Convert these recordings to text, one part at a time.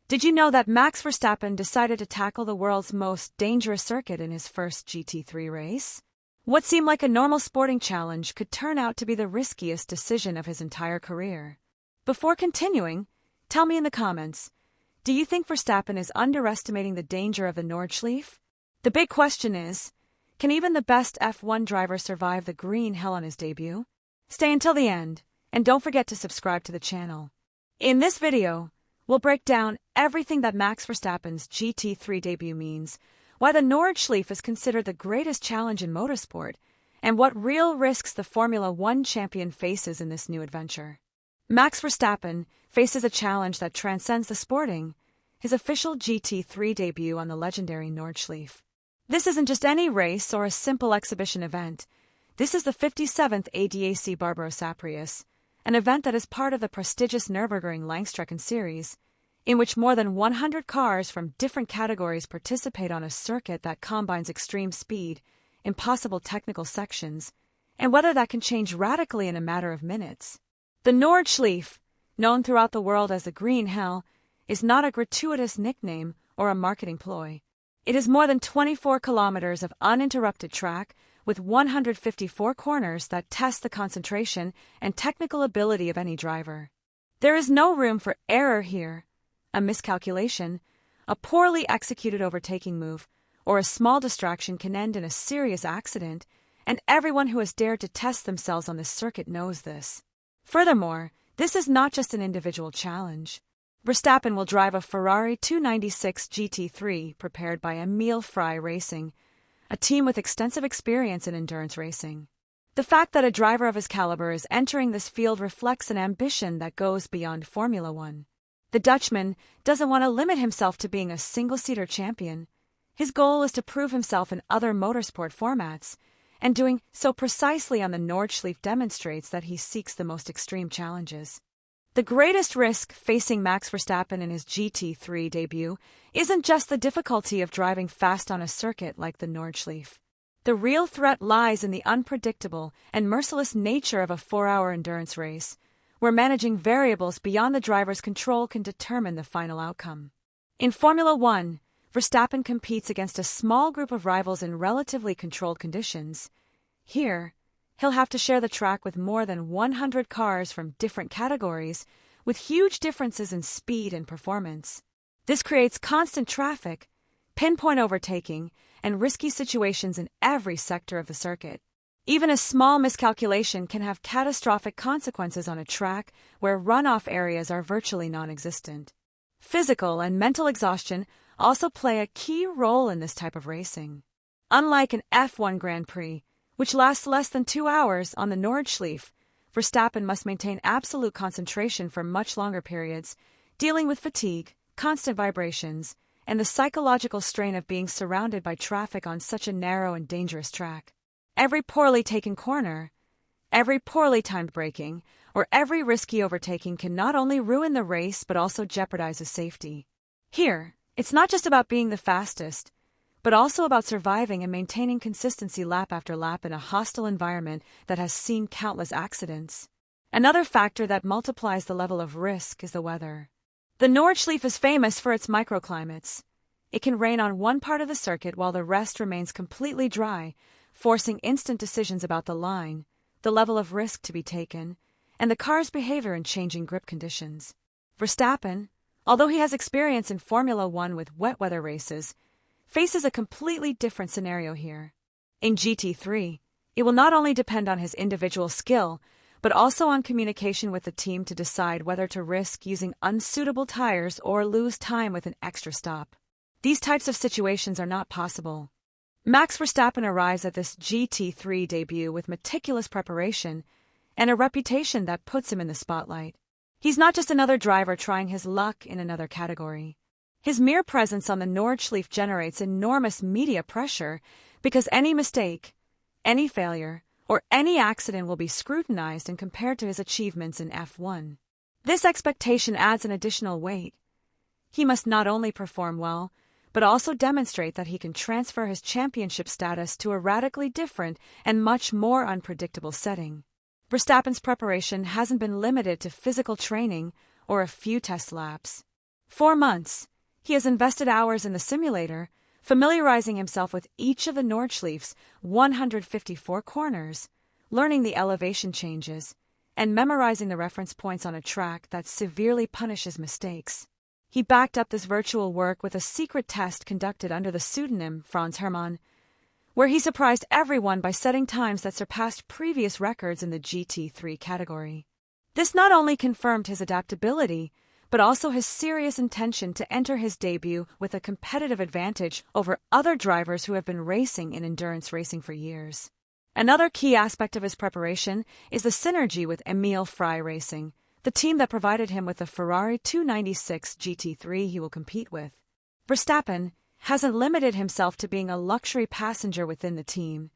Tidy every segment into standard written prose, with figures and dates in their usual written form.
Did you know that Max Verstappen decided to tackle the world's most dangerous circuit in his first GT3 race? What seemed like a normal sporting challenge could turn out to be the riskiest decision of his entire career. Before continuing, tell me in the comments, do you think Verstappen is underestimating the danger of the Nordschleife? The big question is, can even the best F1 driver survive the green hell on his debut? Stay until the end, and don't forget to subscribe to the channel. In this video, we'll break down everything that Max Verstappen's GT3 debut means, why the Nordschleife is considered the greatest challenge in motorsport, and what real risks the Formula One champion faces in this new adventure. Max Verstappen faces a challenge that transcends the sporting, his official GT3 debut on the legendary Nordschleife. This isn't just any race or a simple exhibition event. This is the 57th ADAC Barbaros-Apries, an event that is part of the prestigious Nürburgring Langstrecken series, in which more than 100 cars from different categories participate on a circuit that combines extreme speed, impossible technical sections, and weather that can change radically in a matter of minutes. The Nordschleife, known throughout the world as the Green Hell, is not a gratuitous nickname or a marketing ploy. It is more than 24 kilometers of uninterrupted track with 154 corners that test the concentration and technical ability of any driver. There is no room for error here. A miscalculation, a poorly executed overtaking move, or a small distraction can end in a serious accident, and everyone who has dared to test themselves on this circuit knows this. Furthermore, this is not just an individual challenge. Verstappen will drive a Ferrari 296 GT3 prepared by Emil Frey Racing, a team with extensive experience in endurance racing. The fact that a driver of his caliber is entering this field reflects an ambition that goes beyond Formula One. The Dutchman doesn't want to limit himself to being a single-seater champion. His goal is to prove himself in other motorsport formats, and doing so precisely on the Nordschleife demonstrates that he seeks the most extreme challenges. The greatest risk facing Max Verstappen in his GT3 debut isn't just the difficulty of driving fast on a circuit like the Nordschleife. The real threat lies in the unpredictable and merciless nature of a 4-hour endurance race, where managing variables beyond the driver's control can determine the final outcome. In Formula One, Verstappen competes against a small group of rivals in relatively controlled conditions. Here, he'll have to share the track with more than 100 cars from different categories, with huge differences in speed and performance. This creates constant traffic, pinpoint overtaking, and risky situations in every sector of the circuit. Even a small miscalculation can have catastrophic consequences on a track where runoff areas are virtually non-existent. Physical and mental exhaustion also play a key role in this type of racing. Unlike an F1 Grand Prix, which lasts less than 2 hours on the Nordschleife, Verstappen must maintain absolute concentration for much longer periods, dealing with fatigue, constant vibrations, and the psychological strain of being surrounded by traffic on such a narrow and dangerous track. Every poorly taken corner, every poorly timed braking, or every risky overtaking can not only ruin the race but also jeopardize his safety. Here, it's not just about being the fastest, but also about surviving and maintaining consistency lap after lap in a hostile environment that has seen countless accidents. Another factor that multiplies the level of risk is the weather. The Nordschleife is famous for its microclimates. It can rain on one part of the circuit while the rest remains completely dry, forcing instant decisions about the line, the level of risk to be taken, and the car's behavior in changing grip conditions. Verstappen, although he has experience in Formula One with wet weather races, faces a completely different scenario here. In GT3, it will not only depend on his individual skill, but also on communication with the team to decide whether to risk using unsuitable tires or lose time with an extra stop. These types of situations are not possible. Max Verstappen arrives at this GT3 debut with meticulous preparation and a reputation that puts him in the spotlight. He's not just another driver trying his luck in another category. His mere presence on the Nordschleife generates enormous media pressure because any mistake, any failure, or any accident will be scrutinized and compared to his achievements in F1. This expectation adds an additional weight. He must not only perform well, but also demonstrate that he can transfer his championship status to a radically different and much more unpredictable setting. Verstappen's preparation hasn't been limited to physical training or a few test laps. 4 months, he has invested hours in the simulator, familiarizing himself with each of the Nordschleife's 154 corners, learning the elevation changes, and memorizing the reference points on a track that severely punishes mistakes. He backed up this virtual work with a secret test conducted under the pseudonym Franz Hermann, where he surprised everyone by setting times that surpassed previous records in the GT3 category. This not only confirmed his adaptability, but also his serious intention to enter his debut with a competitive advantage over other drivers who have been racing in endurance racing for years. Another key aspect of his preparation is the synergy with Emil Frey Racing, the team that provided him with the Ferrari 296 GT3 he will compete with. Verstappen hasn't limited himself to being a luxury passenger within the team.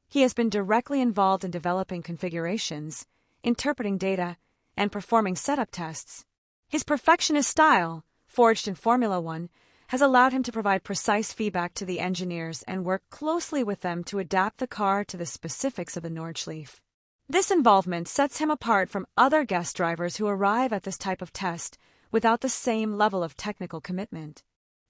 He has been directly involved in developing configurations, interpreting data, and performing setup tests. His perfectionist style, forged in Formula One, has allowed him to provide precise feedback to the engineers and work closely with them to adapt the car to the specifics of the Nordschleife. This involvement sets him apart from other guest drivers who arrive at this type of test without the same level of technical commitment.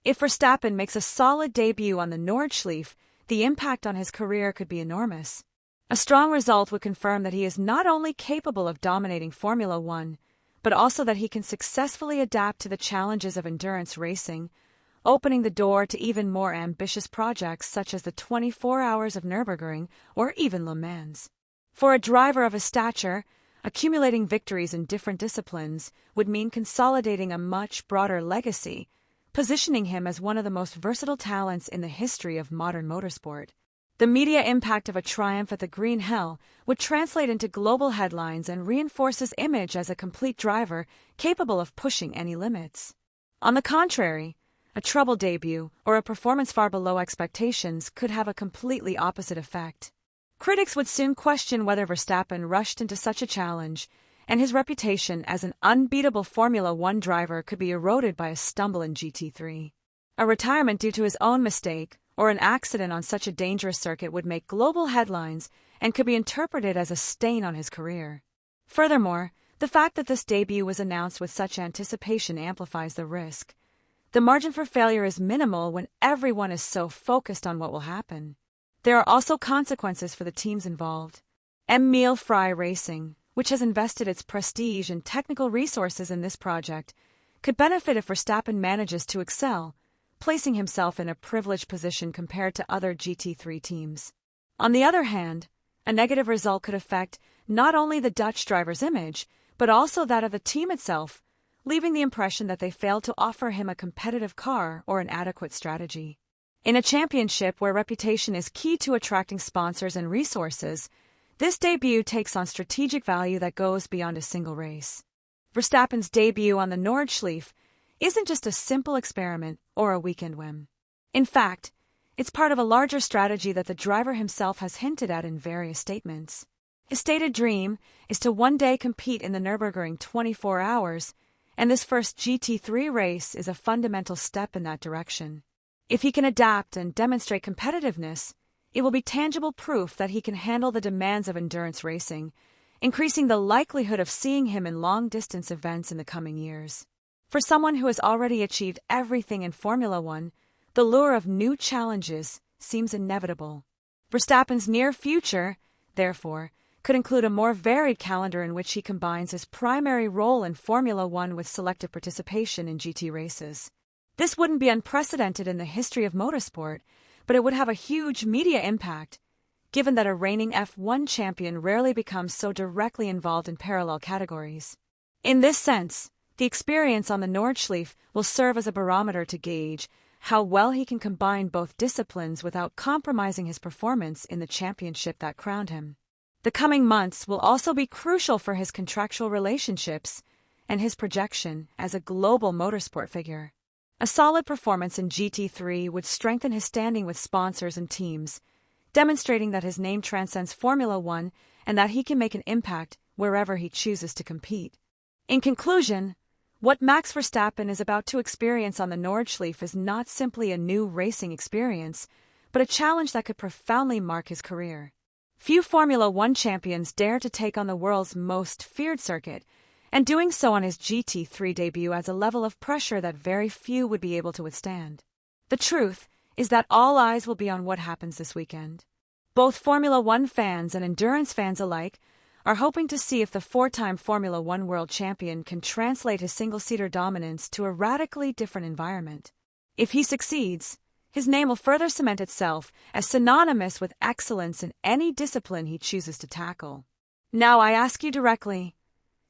If Verstappen makes a solid debut on the Nordschleife, the impact on his career could be enormous. A strong result would confirm that he is not only capable of dominating Formula One, but also that he can successfully adapt to the challenges of endurance racing, opening the door to even more ambitious projects such as the 24 Hours of Nürburgring or even Le Mans. For a driver of his stature, accumulating victories in different disciplines would mean consolidating a much broader legacy, positioning him as one of the most versatile talents in the history of modern motorsport. The media impact of a triumph at the Green Hell would translate into global headlines and reinforce his image as a complete driver capable of pushing any limits. On the contrary, a troubled debut or a performance far below expectations could have a completely opposite effect. Critics would soon question whether Verstappen rushed into such a challenge, and his reputation as an unbeatable Formula One driver could be eroded by a stumble in GT3. A retirement due to his own mistake or an accident on such a dangerous circuit would make global headlines and could be interpreted as a stain on his career. Furthermore, the fact that this debut was announced with such anticipation amplifies the risk. The margin for failure is minimal when everyone is so focused on what will happen. There are also consequences for the teams involved. Emil Frey Racing, which has invested its prestige and technical resources in this project, could benefit if Verstappen manages to excel, placing himself in a privileged position compared to other GT3 teams. On the other hand, a negative result could affect not only the Dutch driver's image, but also that of the team itself, leaving the impression that they failed to offer him a competitive car or an adequate strategy. In a championship where reputation is key to attracting sponsors and resources, this debut takes on strategic value that goes beyond a single race. Verstappen's debut on the Nordschleife isn't just a simple experiment or a weekend whim. In fact, it's part of a larger strategy that the driver himself has hinted at in various statements. His stated dream is to one day compete in the Nürburgring 24 hours, and this first GT3 race is a fundamental step in that direction. If he can adapt and demonstrate competitiveness, it will be tangible proof that he can handle the demands of endurance racing, increasing the likelihood of seeing him in long-distance events in the coming years. For someone who has already achieved everything in Formula One, the lure of new challenges seems inevitable. Verstappen's near future, therefore, could include a more varied calendar in which he combines his primary role in Formula One with selective participation in GT races. This wouldn't be unprecedented in the history of motorsport, but it would have a huge media impact, given that a reigning F1 champion rarely becomes so directly involved in parallel categories. In this sense, the experience on the Nordschleife will serve as a barometer to gauge how well he can combine both disciplines without compromising his performance in the championship that crowned him. The coming months will also be crucial for his contractual relationships and his projection as a global motorsport figure. A solid performance in GT3 would strengthen his standing with sponsors and teams, demonstrating that his name transcends Formula One and that he can make an impact wherever he chooses to compete. In conclusion, what Max Verstappen is about to experience on the Nordschleife is not simply a new racing experience, but a challenge that could profoundly mark his career. Few Formula One champions dare to take on the world's most feared circuit, and doing so on his GT3 debut adds a level of pressure that very few would be able to withstand. The truth is that all eyes will be on what happens this weekend. Both Formula One fans and endurance fans alike are hoping to see if the four-time Formula One world champion can translate his single-seater dominance to a radically different environment. If he succeeds, his name will further cement itself as synonymous with excellence in any discipline he chooses to tackle. Now I ask you directly,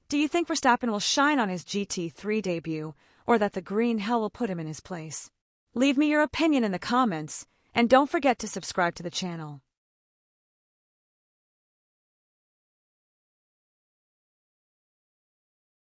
do you think Verstappen will shine on his GT3 debut, or that the green hell will put him in his place? Leave me your opinion in the comments, and don't forget to subscribe to the channel.